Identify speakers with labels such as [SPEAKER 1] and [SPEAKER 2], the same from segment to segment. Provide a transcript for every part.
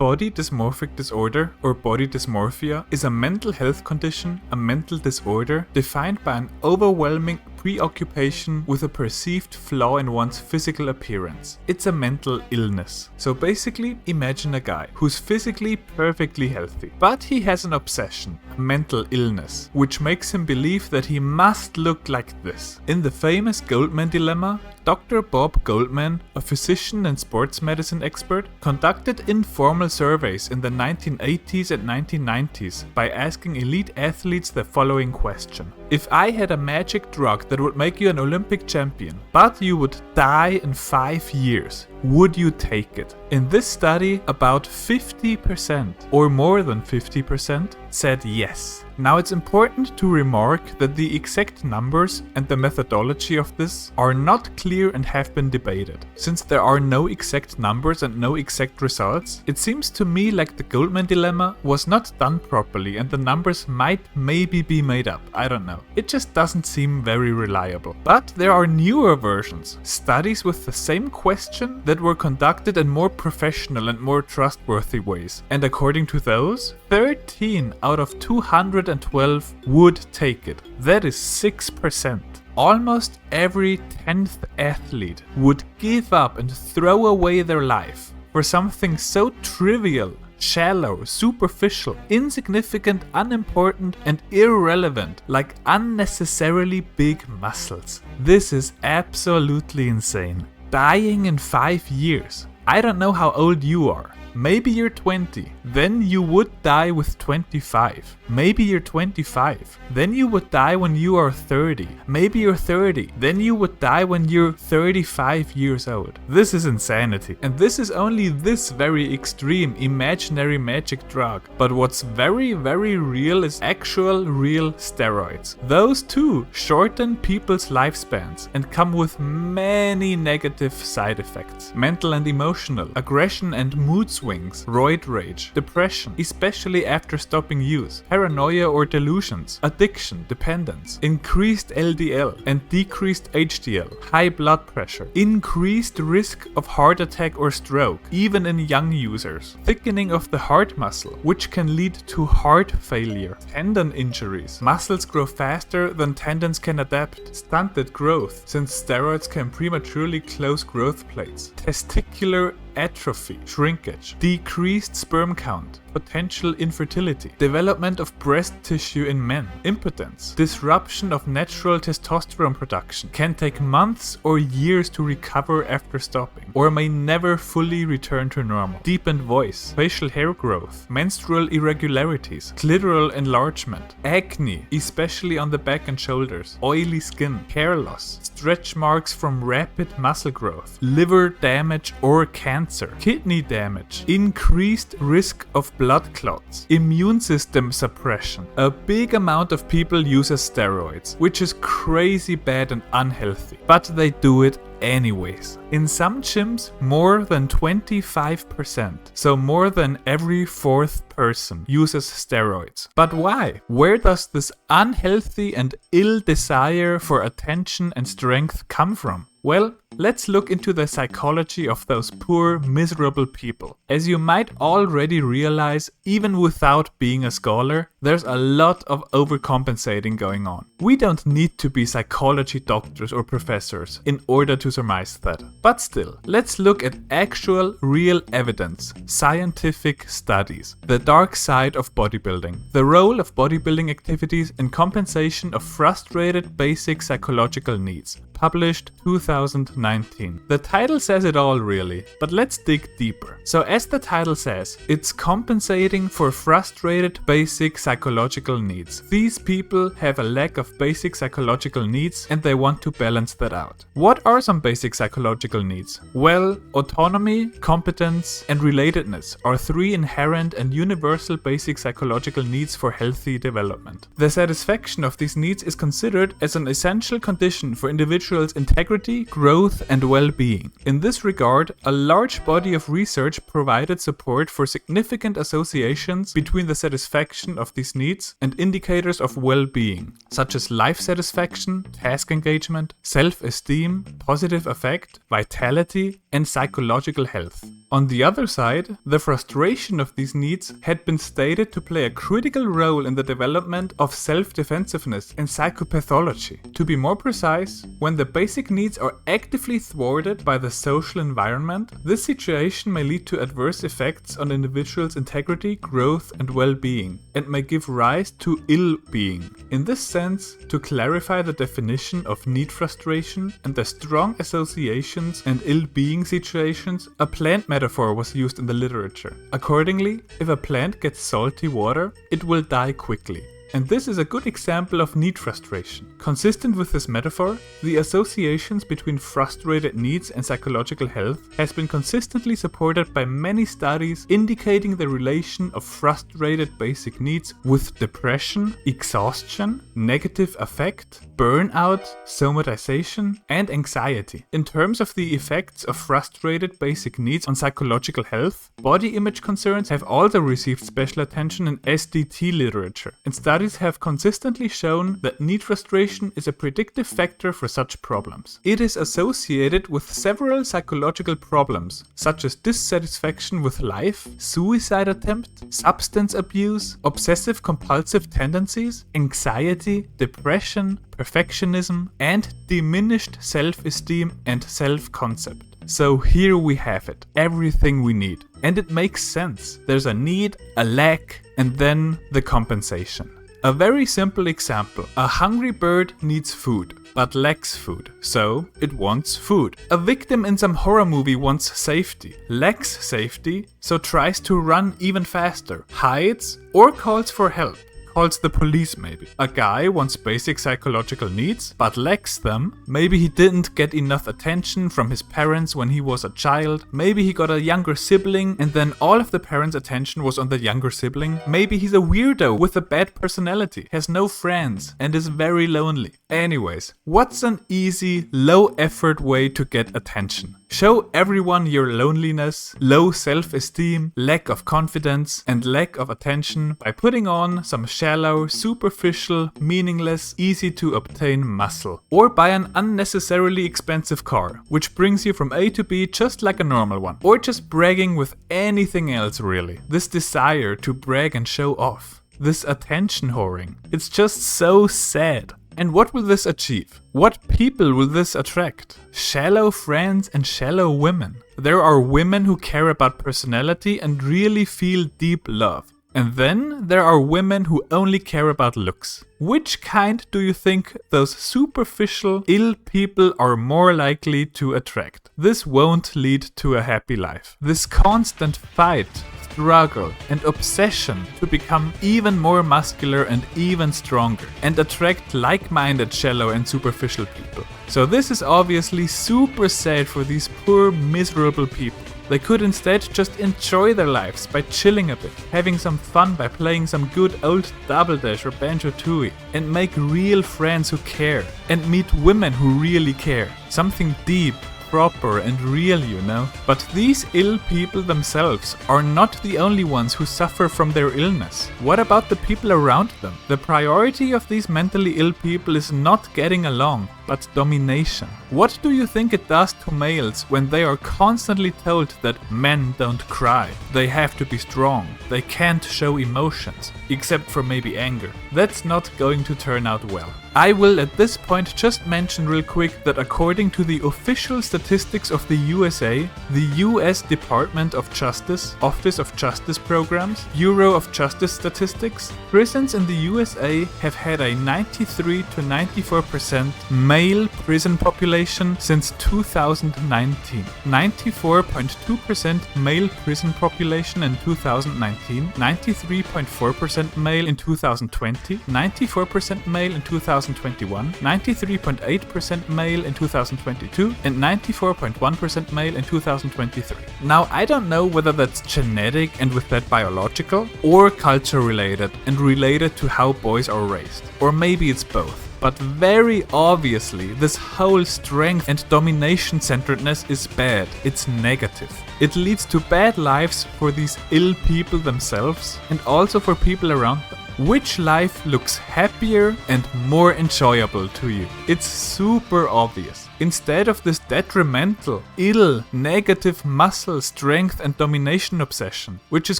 [SPEAKER 1] Body dysmorphic disorder, or body dysmorphia, is a mental health condition, a mental disorder, defined by an overwhelming preoccupation with a perceived flaw in one's physical appearance. It's a mental illness. So basically, imagine a guy who's physically perfectly healthy, but he has an obsession, a mental illness, which makes him believe that he must look like this. In the famous Goldman dilemma, Dr. Bob Goldman, a physician and sports medicine expert, conducted informal surveys in the 1980s and 1990s by asking elite athletes the following question. If I had a magic drug that would make you an Olympic champion, but you would die in 5 years, would you take it? In this study, about 50% or more than 50% said yes. Now it's important to remark that the exact numbers and the methodology of this are not clear and have been debated. Since there are no exact numbers and no exact results, it seems to me like the Goldman dilemma was not done properly and the numbers might maybe be made up, I don't know. It just doesn't seem very reliable. But there are newer versions, studies with the same question that were conducted in more professional and more trustworthy ways. And according to those, 13 out of 212 would take it. That is 6%. Almost every 10th athlete would give up and throw away their life for something so trivial, shallow, superficial, insignificant, unimportant, and irrelevant, like unnecessarily big muscles. This is absolutely insane. Dying in 5 years. I don't know how old you are. Maybe you're 20, then you would die with 25. Maybe you're 25, then you would die when you are 30. Maybe you're 30, then you would die when you're 35 years old. This is insanity. And this is only this very extreme imaginary magic drug. But what's very, very real is actual real steroids. Those too shorten people's lifespans and come with many negative side effects. Mental and emotional, aggression and mood swings, roid rage, depression, especially after stopping use, paranoia or delusions, addiction, dependence, increased LDL and decreased HDL, high blood pressure, increased risk of heart attack or stroke, even in young users, thickening of the heart muscle, which can lead to heart failure, tendon injuries, muscles grow faster than tendons can adapt, stunted growth, since steroids can prematurely close growth plates, testicular atrophy, shrinkage, decreased sperm count, potential infertility, development of breast tissue in men, impotence, disruption of natural testosterone production, can take months or years to recover after stopping, or may never fully return to normal, deepened voice, facial hair growth, menstrual irregularities, clitoral enlargement, acne, especially on the back and shoulders, oily skin, hair loss, stretch marks from rapid muscle growth, liver damage or cancer, kidney damage, increased risk of blood clots, immune system suppression. A big amount of people uses steroids, which is crazy bad and unhealthy, but they do it anyways. In some gyms, more than 25%, so more than every fourth person, uses steroids. But why? Where does this unhealthy and ill desire for attention and strength come from? Well, let's look into the psychology of those poor, miserable people. As you might already realize, even without being a scholar, there's a lot of overcompensating going on. We don't need to be psychology doctors or professors in order to surmise that. But still, let's look at actual, real evidence, scientific studies, the dark side of bodybuilding, the role of bodybuilding activities in compensation of frustrated basic psychological needs. Published 2019. The title says it all really, but let's dig deeper. So as the title says, it's compensating for frustrated basic psychological needs. These people have a lack of basic psychological needs and they want to balance that out. What are some basic psychological needs? Well, autonomy, competence, and relatedness are 3 inherent and universal basic psychological needs for healthy development. The satisfaction of these needs is considered as an essential condition for individuals' integrity, growth, and well-being. In this regard, a large body of research provided support for significant associations between the satisfaction of these needs and indicators of well-being, such as life satisfaction, task engagement, self-esteem, positive affect, vitality, and psychological health. On the other side, the frustration of these needs had been stated to play a critical role in the development of self-defensiveness and psychopathology. To be more precise, when the basic needs are actively thwarted by the social environment, this situation may lead to adverse effects on individuals' integrity, growth, and well-being, and may give rise to ill-being. In this sense, to clarify the definition of need frustration and the strong associations and ill-being situations, a plant metaphor was used in the literature. Accordingly, if a plant gets salty water, it will die quickly. And this is a good example of need frustration. Consistent with this metaphor, the associations between frustrated needs and psychological health has been consistently supported by many studies indicating the relation of frustrated basic needs with depression, exhaustion, negative affect, burnout, somatization, and anxiety. In terms of the effects of frustrated basic needs on psychological health, body image concerns have also received special attention in SDT literature, and studies have consistently shown that need frustration is a predictive factor for such problems. It is associated with several psychological problems, such as dissatisfaction with life, suicide attempt, substance abuse, obsessive-compulsive tendencies, anxiety, depression, perfectionism, and diminished self-esteem and self-concept. So here we have it, everything we need. And it makes sense. There's a need, a lack, and then the compensation. A very simple example. A hungry bird needs food, but lacks food, so it wants food. A victim in some horror movie wants safety, lacks safety, so tries to run even faster, hides, or calls for help. Calls the police maybe. A guy wants basic psychological needs, but lacks them. Maybe he didn't get enough attention from his parents when he was a child. Maybe he got a younger sibling and then all of the parents' attention was on the younger sibling. Maybe he's a weirdo with a bad personality, has no friends, and is very lonely. Anyways, what's an easy, low-effort way to get attention? Show everyone your loneliness, low self-esteem, lack of confidence, and lack of attention by putting on some shallow, superficial, meaningless, easy to obtain muscle. Or buy an unnecessarily expensive car, which brings you from A to B just like a normal one. Or just bragging with anything else really. This desire to brag and show off. This attention whoring. It's just so sad. And what will this achieve? What people will this attract? Shallow friends and shallow women. There are women who care about personality and really feel deep love. And then there are women who only care about looks. Which kind do you think those superficial, ill people are more likely to attract? This won't lead to a happy life. This constant fight, struggle, and obsession to become even more muscular and even stronger, and attract like-minded shallow and superficial people. So this is obviously super sad for these poor, miserable people. They could instead just enjoy their lives by chilling a bit, having some fun by playing some good old Double Dash or Banjo-Tooie, and make real friends who care, and meet women who really care. Something deep, proper and real, you know. But these ill people themselves are not the only ones who suffer from their illness. What about the people around them? The priority of these mentally ill people is not getting along, but domination. What do you think it does to males when they are constantly told that men don't cry, they have to be strong, they can't show emotions, except for maybe anger? That's not going to turn out well. I will at this point just mention real quick that according to the official statistics of the USA, the US Department of Justice, Office of Justice Programs, Bureau of Justice Statistics, prisons in the USA have had a 93 to 94% male prison population since 2019. 94.2% male prison population in 2019, 93.4% male in 2020, 94% male in 2021, 93.8% male in 2022, and 94.1% male in 2023. Now, I don't know whether that's genetic and with that biological, or culture related and related to how boys are raised. Or maybe it's both. But very obviously, this whole strength and domination-centeredness is bad. It's negative. It leads to bad lives for these ill people themselves and also for people around them. Which life looks happier and more enjoyable to you? It's super obvious. Instead of this detrimental, ill, negative muscle strength and domination obsession, which is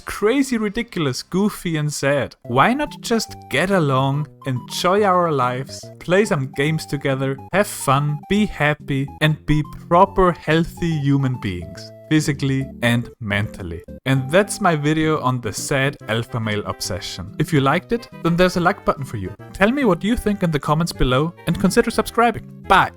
[SPEAKER 1] crazy ridiculous, goofy and sad, why not just get along, enjoy our lives, play some games together, have fun, be happy and be proper healthy human beings, physically and mentally. And that's my video on the sad alpha male obsession. If you liked it, then there's a like button for you. Tell me what you think in the comments below and consider subscribing. Bye!